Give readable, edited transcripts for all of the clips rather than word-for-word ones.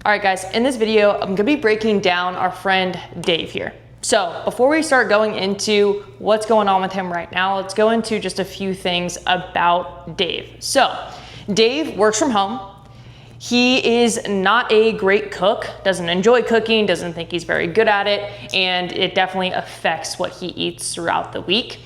All right guys, in this video, I'm gonna be breaking down our friend Dave here. So before we start going into what's going on with him right now, let's go into just a few things about Dave. So Dave works from home. He is not a great cook, doesn't enjoy cooking, doesn't think he's very good at it, and it definitely affects what he eats throughout the week.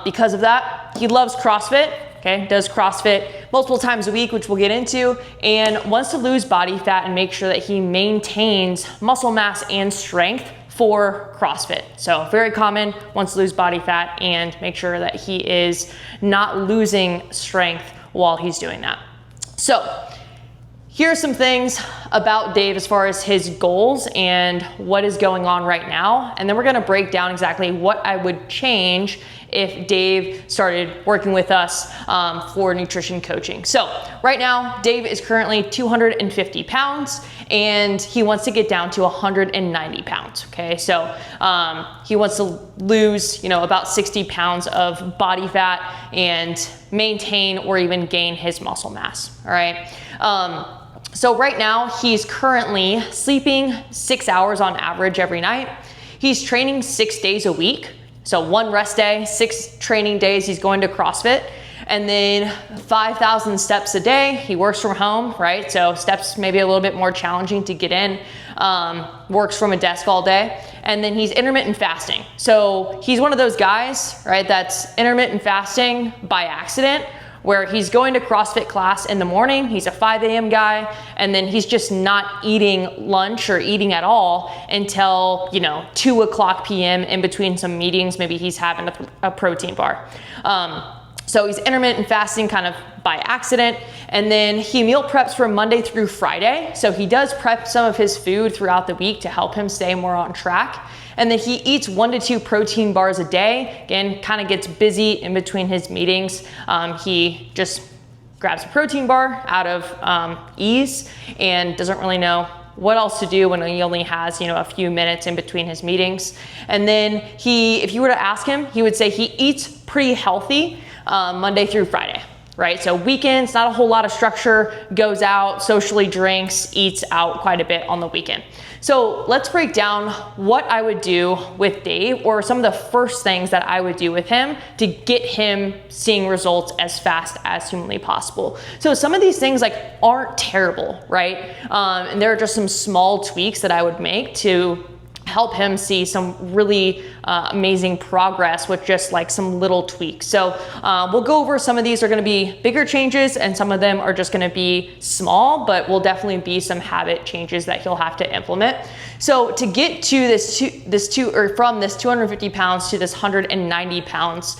Because of that, he loves CrossFit. Okay, does CrossFit multiple times a week, which we'll get into, and wants to lose body fat and make sure that he maintains muscle mass and strength for CrossFit. So very common, wants to lose body fat and make sure that he is not losing strength while he's doing that. So here are some things about Dave as far as his goals and what is going on right now. And then we're gonna break down exactly what I would change if Dave started working with us for nutrition coaching. So right now, Dave is currently 250 pounds and he wants to get down to 190 pounds, okay? So he wants to lose, about 60 pounds of body fat and maintain or even gain his muscle mass, all right? So right now, he's currently sleeping 6 hours on average every night. He's training 6 days a week. So 1 rest day, 6 training days, he's going to CrossFit, and then 5,000 steps a day. He works from home, right? So steps maybe a little bit more challenging to get in, works from a desk all day. And then he's intermittent fasting. So he's one of those guys, right, that's intermittent fasting by accident, where he's going to CrossFit class in the morning, he's a 5 a.m. guy, and then he's just not eating lunch or eating at all until, 2 o'clock p.m. in between some meetings. Maybe he's having a protein bar. So he's intermittent fasting kind of by accident, and then he meal preps from Monday through Friday. So he does prep some of his food throughout the week to help him stay more on track. And then he eats 1 to 2 protein bars a day. Again, kind of gets busy in between his meetings. He just grabs a protein bar out of ease and doesn't really know what else to do when he only has, a few minutes in between his meetings. And then if you were to ask him, he would say he eats pretty healthy Monday through Friday. Right? So weekends, not a whole lot of structure, goes out, socially drinks, eats out quite a bit on the weekend. So let's break down what I would do with Dave, or some of the first things that I would do with him to get him seeing results as fast as humanly possible. So some of these things aren't terrible, right? And there are just some small tweaks that I would make to help him see some really amazing progress with just some little tweaks. So we'll go over some of these are gonna be bigger changes and some of them are just gonna be small, but will definitely be some habit changes that he'll have to implement. So to get to from this 250 pounds to this 190 pounds,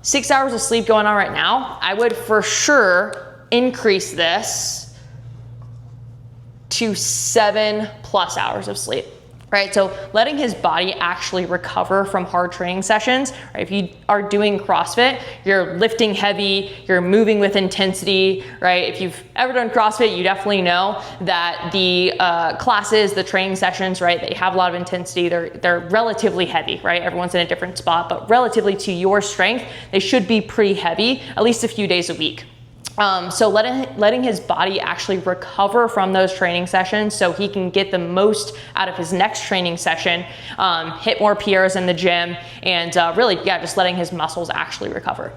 6 hours of sleep going on right now, I would for sure increase this to 7+ hours of sleep. Right, so letting his body actually recover from hard training sessions. Right? If you are doing CrossFit, you're lifting heavy, you're moving with intensity, right? If you've ever done CrossFit, you definitely know that the classes, the training sessions, right, they have a lot of intensity. They're relatively heavy, right? Everyone's in a different spot, but relatively to your strength, they should be pretty heavy, at least a few days a week. So letting his body actually recover from those training sessions so he can get the most out of his next training session, hit more PRs in the gym, and really, just letting his muscles actually recover.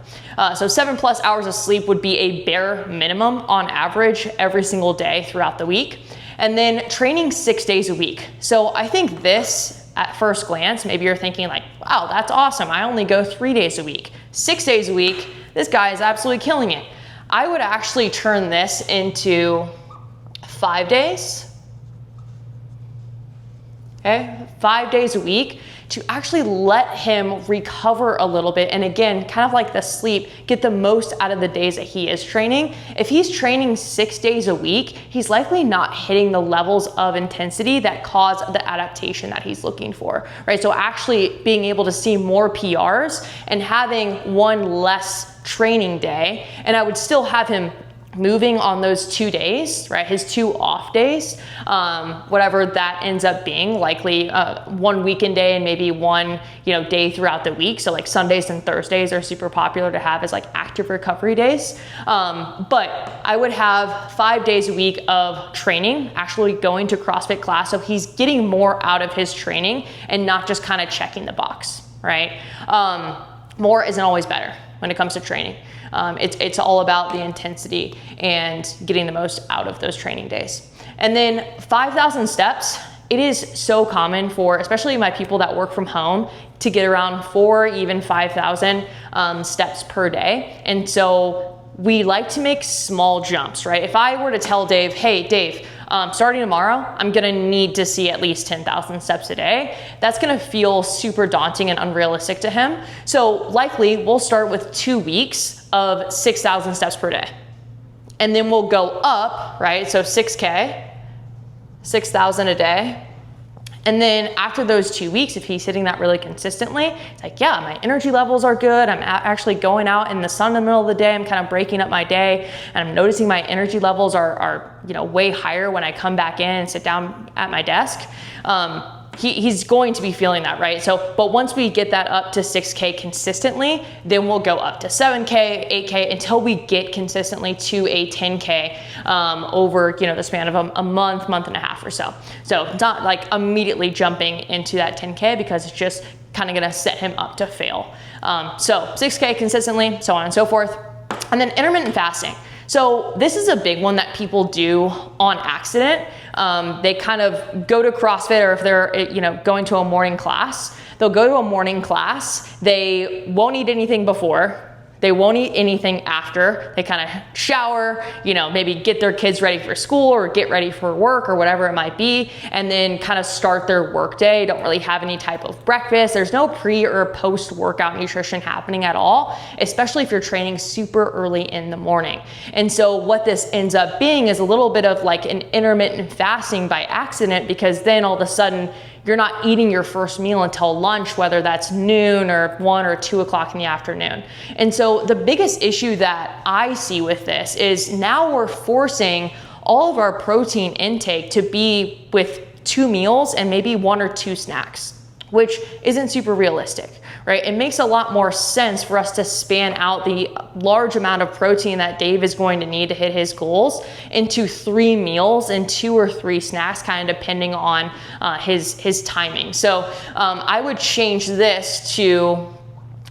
So 7+ hours of sleep would be a bare minimum on average every single day throughout the week. And then training 6 days a week. So I think this, at first glance, maybe you're thinking wow, that's awesome. I only go 3 days a week. 6 days a week, this guy is absolutely killing it. I would actually turn this into 5 days, okay? 5 days a week to actually let him recover a little bit. And again, kind of like the sleep, get the most out of the days that he is training. If he's training 6 days a week, he's likely not hitting the levels of intensity that cause the adaptation that he's looking for, right? So actually being able to see more PRs and having one less training day, and I would still have him moving on those 2 days, right? His 2 off days, whatever that ends up being, likely 1 weekend day and maybe 1, day throughout the week. So like Sundays and Thursdays are super popular to have as like active recovery days. But I would have 5 days a week of training, actually going to CrossFit class. So he's getting more out of his training and not just kind of checking the box, right? More isn't always better when it comes to training. It's all about the intensity and getting the most out of those training days. And then 5,000 steps, it is so common for, especially my people that work from home, to get around 4, even 5,000 steps per day. And so we like to make small jumps, right? If I were to tell Dave, hey, Dave, starting tomorrow, I'm gonna need to see at least 10,000 steps a day, that's gonna feel super daunting and unrealistic to him. So likely we'll start with 2 weeks of 6,000 steps per day. And then we'll go up, right? So 6K, 6,000 a day. And then after those 2 weeks, if he's hitting that really consistently, it's like, yeah, my energy levels are good. I'm actually going out in the sun in the middle of the day. I'm kind of breaking up my day, and I'm noticing my energy levels are way higher when I come back in and sit down at my desk. He's going to be feeling that, right? So, but once we get that up to 6K consistently, then we'll go up to 7K, 8K, until we get consistently to a 10K over, the span of a month, month and a half or so. So it's not like immediately jumping into that 10K, because it's just kind of gonna set him up to fail. So 6K consistently, so on and so forth. And then intermittent fasting. So this is a big one that people do on accident. They kind of go to CrossFit, or if they're going to a morning class, they'll go to a morning class. They won't eat anything before. They won't eat anything after. They kind of shower, maybe get their kids ready for school or get ready for work or whatever it might be, and then kind of start their work day. Don't really have any type of breakfast. There's no pre or post workout nutrition happening at all, especially if you're training super early in the morning. And so what this ends up being is a little bit of like an intermittent fasting by accident, because then all of a sudden you're not eating your first meal until lunch, whether that's noon or 1 or 2 o'clock in the afternoon. And so the biggest issue that I see with this is now we're forcing all of our protein intake to be with 2 meals and maybe 1 or 2 snacks, which isn't super realistic, right? It makes a lot more sense for us to span out the large amount of protein that Dave is going to need to hit his goals into 3 meals and 2 or 3 snacks, kind of depending on his timing. So I would change this to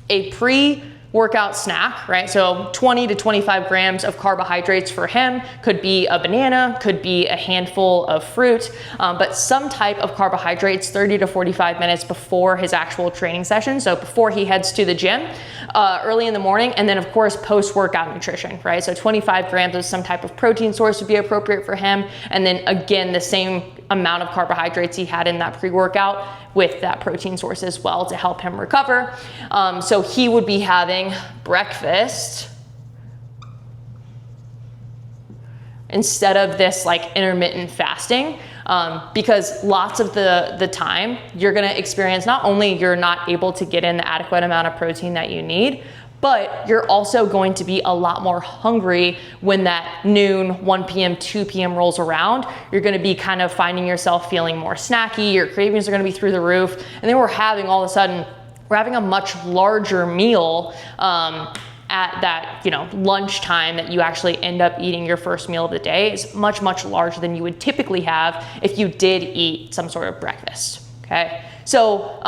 a pre-workout snack, right? So 20 to 25 grams of carbohydrates for him. Could be a banana, could be a handful of fruit, but some type of carbohydrates 30 to 45 minutes before his actual training session. So before he heads to the gym, early in the morning, and then of course post-workout nutrition, right? So 25 grams of some type of protein source would be appropriate for him. And then again, the same amount of carbohydrates he had in that pre-workout with that protein source as well to help him recover. So he would be having breakfast instead of this like intermittent fasting, because lots of the time you're gonna experience not only you're not able to get in the adequate amount of protein that you need, but you're also going to be a lot more hungry when that noon, 1 p.m., 2 p.m. rolls around. You're gonna be kind of finding yourself feeling more snacky, your cravings are gonna be through the roof, and then we're having a much larger meal at that, lunchtime that you actually end up eating your first meal of the day is much, much larger than you would typically have if you did eat some sort of breakfast, okay? So,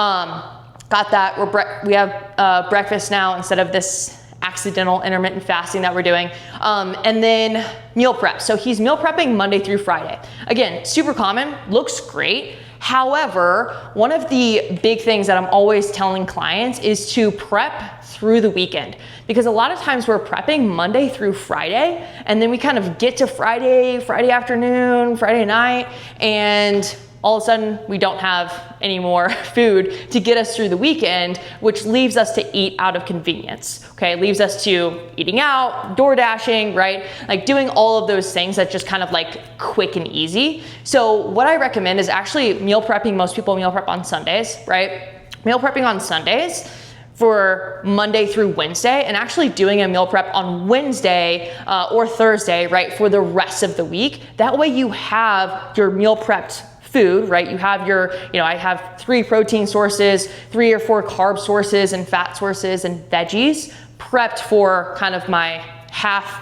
got that, we have breakfast now instead of this accidental intermittent fasting that we're doing. And then meal prep. So he's meal prepping Monday through Friday. Again, super common, looks great. However, one of the big things that I'm always telling clients is to prep through the weekend, because a lot of times we're prepping Monday through Friday, and then we kind of get to Friday afternoon, Friday night, and all of a sudden we don't have any more food to get us through the weekend, which leaves us to eat out of convenience, okay? It leaves us to eating out, door dashing, right? Like doing all of those things that just kind of like quick and easy. So what I recommend is actually meal prepping. Most people meal prep on Sundays, right? Meal prepping on Sundays for Monday through Wednesday and actually doing a meal prep on Wednesday or Thursday, right, for the rest of the week. That way you have your meal prepped food, right? You have your, I have 3 protein sources, 3 or 4 carb sources and fat sources and veggies prepped for kind of my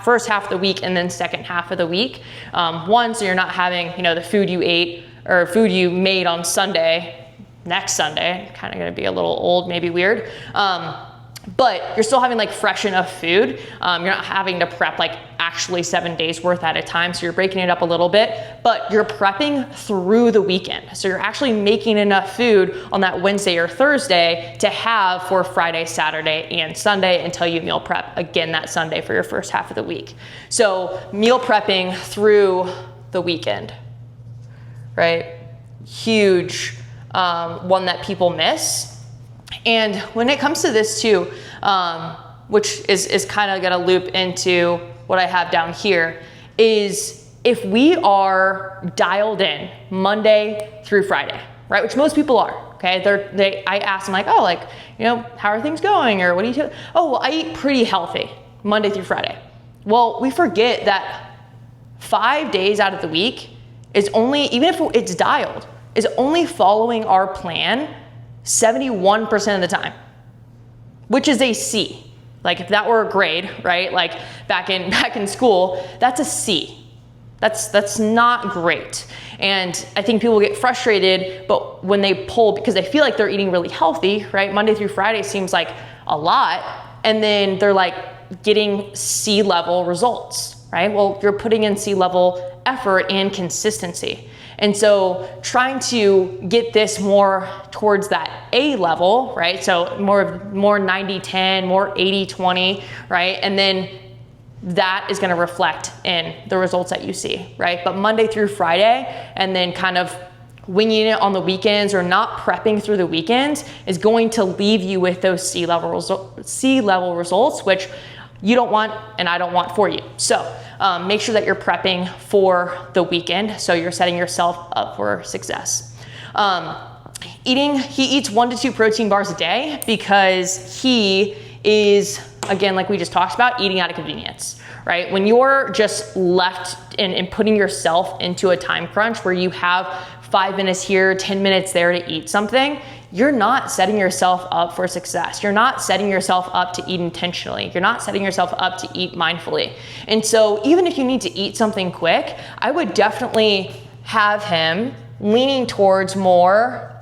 first half of the week and then second half of the week. So you're not having, the food you ate or food you made on Sunday, next Sunday, kind of gonna be a little old, maybe weird. But you're still having like fresh enough food. You're not having to prep like actually 7 days worth at a time. So you're breaking it up a little bit, but you're prepping through the weekend. So you're actually making enough food on that Wednesday or Thursday to have for Friday, Saturday, and Sunday until you meal prep again that Sunday for your first half of the week. So meal prepping through the weekend, right? Huge one that people miss. And when it comes to this too, which is kind of gonna loop into what I have down here, is if we are dialed in Monday through Friday, right? Which most people are, okay? I ask them like, how are things going? Or what do you do? Oh, well, I eat pretty healthy Monday through Friday. Well, we forget that 5 days out of the week is only, even if it's dialed, is only following our plan 71% of the time, which is a C. Like if that were a grade, right? Like back in school, that's a C. That's not great. And I think people get frustrated, but when they pull, because they feel like they're eating really healthy, right? Monday through Friday seems like a lot. And then they're like getting C level results, right? Well, you're putting in C level effort and consistency. And so trying to get this more towards that A level, right? So more 90-10, more 80-20, right? And then that is gonna reflect in the results that you see, right? But Monday through Friday, and then kind of winging it on the weekends or not prepping through the weekends is going to leave you with those C level results, which you don't want and I don't want for you. So make sure that you're prepping for the weekend so you're setting yourself up for success. He eats 1 to 2 protein bars a day because he is, again, like we just talked about, eating out of convenience, right? When you're just left and putting yourself into a time crunch where you have 5 minutes here, 10 minutes there to eat something, you're not setting yourself up for success. You're not setting yourself up to eat intentionally. You're not setting yourself up to eat mindfully. And so even if you need to eat something quick, I would definitely have him leaning towards more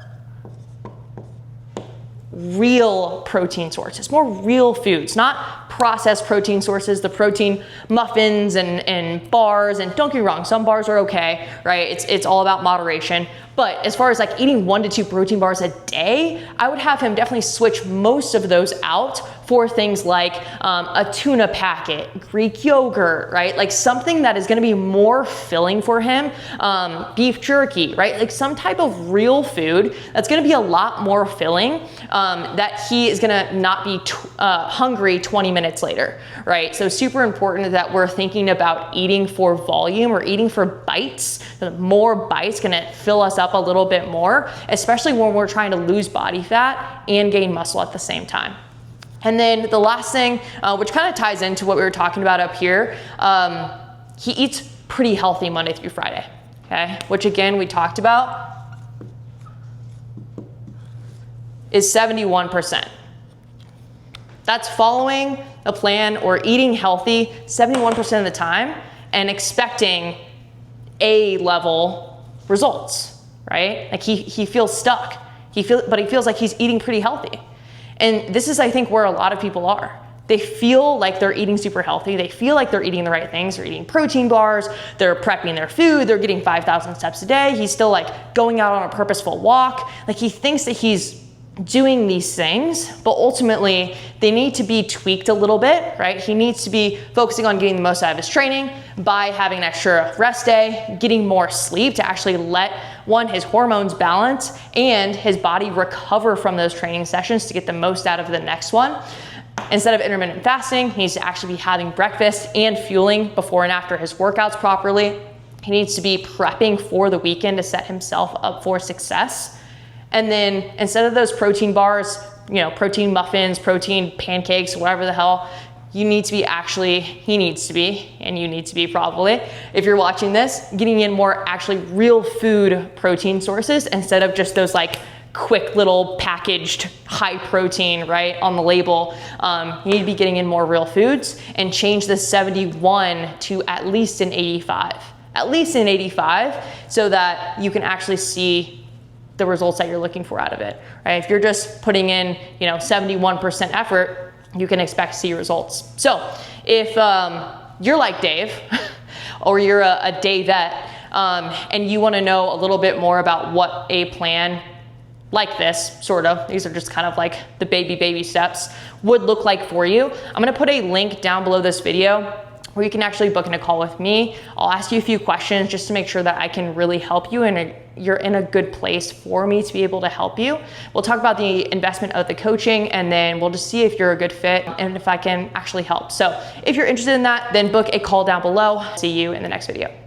real protein sources, more real foods, not processed protein sources, the protein muffins and bars. And don't get me wrong, some bars are okay, right? It's all about moderation. But as far as like eating 1 to 2 protein bars a day, I would have him definitely switch most of those out for things like a tuna packet, Greek yogurt, right? Like something that is gonna be more filling for him, beef jerky, right? Like some type of real food that's gonna be a lot more filling, that he is gonna not be hungry 20 minutes later, right? So super important that we're thinking about eating for volume or eating for bites. The more bites gonna fill us up a little bit more, especially when we're trying to lose body fat and gain muscle at the same time. And then the last thing, which kind of ties into what we were talking about up here, he eats pretty healthy Monday through Friday, okay? Which again, we talked about is 71%. That's following a plan or eating healthy 71% of the time and expecting A level results, right? Like he feels stuck. But he feels like he's eating pretty healthy. And this is, I think, where a lot of people are. They feel like they're eating super healthy. They feel like they're eating the right things. They're eating protein bars. They're prepping their food. They're getting 5,000 steps a day. He's still like going out on a purposeful walk. Like he thinks that he's doing these things, but ultimately they need to be tweaked a little bit, right? He needs to be focusing on getting the most out of his training by having an extra rest day, getting more sleep to actually let his hormones balance and his body recover from those training sessions to get the most out of the next one. Instead of intermittent fasting, he needs to actually be having breakfast and fueling before and after his workouts properly. He needs to be prepping for the weekend to set himself up for success. And then instead of those protein bars protein muffins, protein pancakes, whatever the hell, he needs to be, and you need to be probably, if you're watching this, getting in more actually real food protein sources instead of just those like quick little packaged high protein, right, on the label. You need to be getting in more real foods and change the 71 to at least an 85. At least an 85, so that you can actually see the results that you're looking for out of it, right? If you're just putting in, 71% effort, you can expect to see results. So if you're like Dave, or you're a day vet, and you wanna know a little bit more about what a plan like this, sort of, these are just kind of like the baby steps, would look like for you, I'm gonna put a link down below this video where you can actually book in a call with me. I'll ask you a few questions just to make sure that I can really help you and you're in a good place for me to be able to help you. We'll talk about the investment of the coaching, and then we'll just see if you're a good fit and if I can actually help. So if you're interested in that, then book a call down below. See you in the next video.